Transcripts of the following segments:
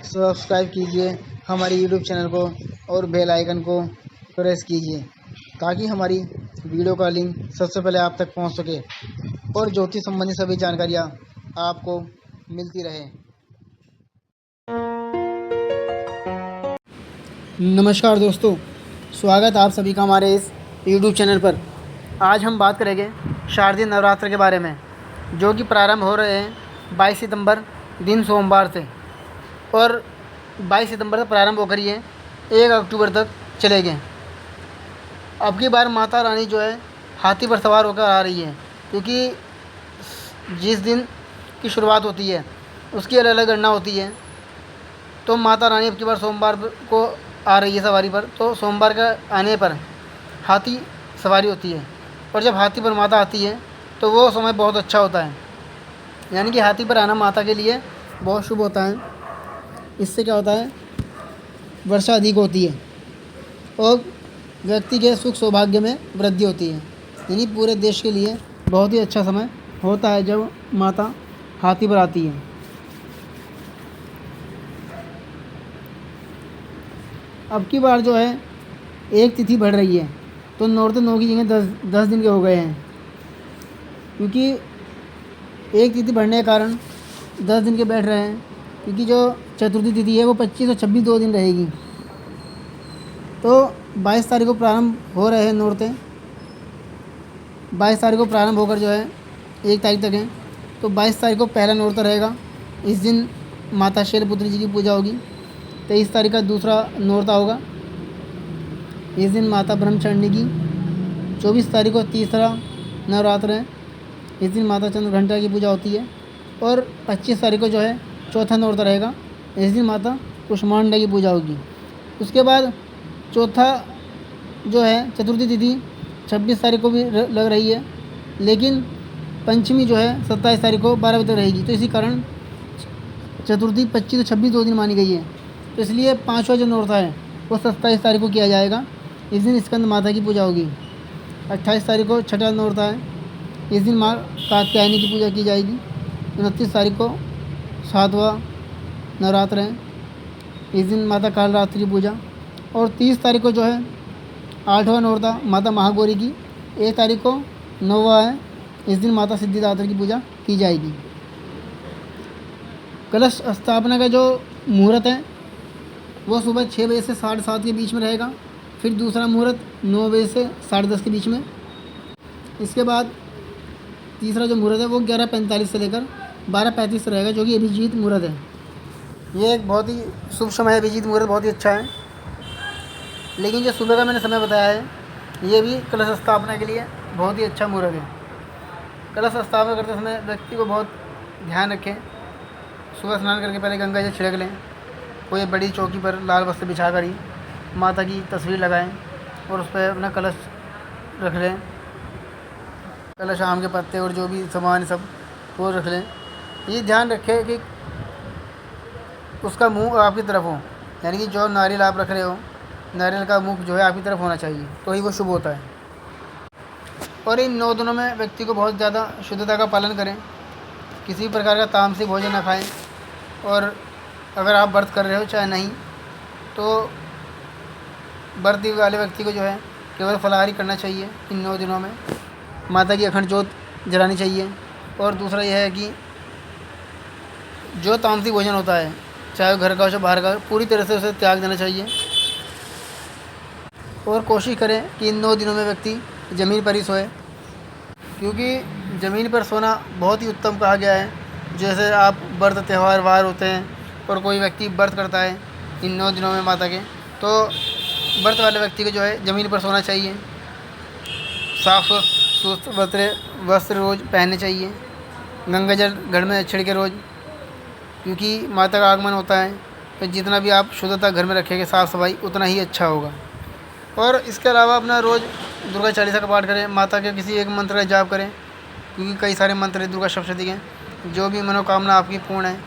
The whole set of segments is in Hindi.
सब्सक्राइब कीजिए हमारे यूट्यूब चैनल को और बेल आइकन को प्रेस कीजिए ताकि हमारी वीडियो का लिंक सबसे पहले आप तक पहुंच सके और ज्योतिष संबंधी सभी जानकारियां आपको मिलती रहे। नमस्कार दोस्तों, स्वागत आप सभी का हमारे इस यूट्यूब चैनल पर। आज हम बात करेंगे शारदीय नवरात्र के बारे में, जो कि प्रारंभ हो रहे हैं 22 सितंबर दिन सोमवार से और 22 सितंबर से प्रारंभ होकर ये 1 अक्टूबर तक चलेंगे। अब की बार माता रानी जो है हाथी पर सवार होकर आ रही है, क्योंकि जिस दिन की शुरुआत होती है उसकी अलग अलग गणना होती है। तो माता रानी अब की बार सोमवार को आ रही है सवारी पर, तो सोमवार का आने पर हाथी सवारी होती है। और जब हाथी पर माता आती है तो वो समय बहुत अच्छा होता है, यानी कि हाथी पर आना माता के लिए बहुत शुभ होता है। इससे क्या होता है, वर्षा अधिक होती है और व्यक्ति के सुख सौभाग्य में वृद्धि होती है। यानी पूरे देश के लिए बहुत ही अच्छा समय होता है जब माता हाथी पर आती है। अब की बार जो है एक तिथि बढ़ रही है, तो 9 की जगह 10 दिन के हो गए हैं, क्योंकि एक तिथि बढ़ने के कारण 10 दिन के बैठ रहे हैं। क्योंकि जो चतुर्थी तिथि है वो 25 और 26 2 दिन रहेगी। तो 22 तारीख को प्रारंभ हो रहे हैं नौरते। 22 तारीख को प्रारंभ होकर जो है 1 तारीख तक है। तो 22 तारीख को पहला नौरता रहेगा। इस दिन माता शैलपुत्री जी की पूजा होगी। 23 तारीख का दूसरा नौरता होगा, इस दिन माता ब्रह्मचारिणी की। 24 तारीख को तीसरा नवरात्र है, इस दिन माता चंद्रघंटा की पूजा होती है। और 25 तारीख को जो है चौथा नौरता रहेगा, इस दिन माता कुष्मांडा की पूजा होगी। उसके बाद चौथा जो है चतुर्थी तिथि 26 तारीख को भी लग रही है, लेकिन पंचमी जो है 27 तारीख को 12 बजे तक रहेगी। तो इसी कारण चतुर्थी 25 और 26 2 दिन मानी गई है। तो इसलिए पाँचवा जो नौरता है वो 27 तारीख को किया जाएगा, इस दिन स्कंद माता की पूजा होगी। 28 तारीख को छठा नौरता है, इस दिन माँ कात्यायनी की पूजा की जाएगी। 29 तारीख को 7वां नवरात्र है, इस दिन माता कालरात्रि की पूजा। और 30 तारीख को जो है 8वां नौरता माता महागौरी की। 1 तारीख को 9वां है, इस दिन माता सिद्धिदात्री की पूजा की जाएगी। कलश स्थापना का जो मुहूर्त है वो सुबह 6 बजे से 7:30 के बीच में रहेगा। फिर दूसरा मुहूर्त 9 बजे से 10:30 के बीच में। इसके बाद तीसरा जो मुहूर्त है वो 11:45 से लेकर 12:35 रहेगा, जो कि अभिजीत मुहूर्त है। ये एक बहुत ही शुभ समय है। अभिजीत मुहूर्त बहुत ही अच्छा है। लेकिन जो सुबह का मैंने समय बताया है ये भी कलश स्थापना के लिए बहुत ही अच्छा मुहूर्त है। कलश स्थापना करते समय व्यक्ति को बहुत ध्यान रखें। सुबह स्नान करके पहले गंगा जल छिड़क लें। कोई बड़ी चौकी पर लाल वस्त्र बिछा कर ही माता की तस्वीर लगाएं और उस पर अपना कलश रख लें। कलश आम के पत्ते और जो भी सामान सब वो रख लें। ये ध्यान रखें कि उसका मुंह आपकी तरफ हो, यानी कि जो नारियल आप रख रहे हो, नारियल का मुख जो है आपकी तरफ होना चाहिए, तो ही वो शुभ होता है। और इन 9 दिनों में व्यक्ति को बहुत ज़्यादा शुद्धता का पालन करें। किसी प्रकार का तामसिक भोजन न खाएं। और अगर आप व्रत कर रहे हो चाहे नहीं, तो व्रत वाले व्यक्ति को जो है केवल फलाहारी करना चाहिए। इन 9 दिनों में माता की अखंड ज्योत जलानी चाहिए। और दूसरा यह है कि जो तामसिक भोजन होता है, चाहे वो घर का हो चाहे बाहर का हो, पूरी तरह से उसे त्याग देना चाहिए। और कोशिश करें कि इन 9 दिनों में व्यक्ति ज़मीन पर ही सोए, क्योंकि ज़मीन पर सोना बहुत ही उत्तम कहा गया है। जैसे आप व्रत त्यौहार वार होते हैं और कोई व्यक्ति व्रत करता है इन 9 दिनों में माता के, तो व्रत वाले व्यक्ति को जो है ज़मीन पर सोना चाहिए। साफ सुथरे वस्त्र रोज़ पहनने चाहिए। गंगा जल घर में छिड़के रोज़, क्योंकि माता का आगमन होता है। तो जितना भी आप शुद्धता घर में रखेंगे, साफ़ सफाई, उतना ही अच्छा होगा। और इसके अलावा अपना रोज़ दुर्गा चालीसा का पाठ करें। माता के किसी एक मंत्र का जाप करें, क्योंकि कई सारे मंत्र हैं दुर्गा सप्तशती के। जो भी मनोकामना आपकी पूर्ण है,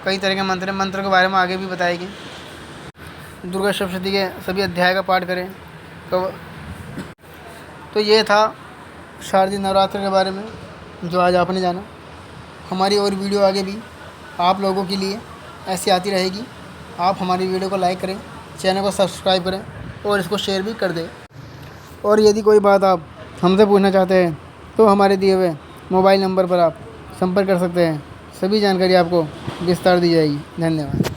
कई तरह के मंत्र के बारे में आगे भी बताएंगे। दुर्गा सप्तशती के सभी अध्याय का पाठ करें। तो ये था शारदीय नवरात्र के बारे में जो आज आपने जाना। हमारी और वीडियो आगे भी आप लोगों के लिए ऐसी आती रहेगी। आप हमारी वीडियो को लाइक करें, चैनल को सब्सक्राइब करें और इसको शेयर भी कर दें। और यदि कोई बात आप हमसे पूछना चाहते हैं तो हमारे दिए हुए मोबाइल नंबर पर आप संपर्क कर सकते हैं। सभी जानकारी आपको विस्तार दी जाएगी। धन्यवाद।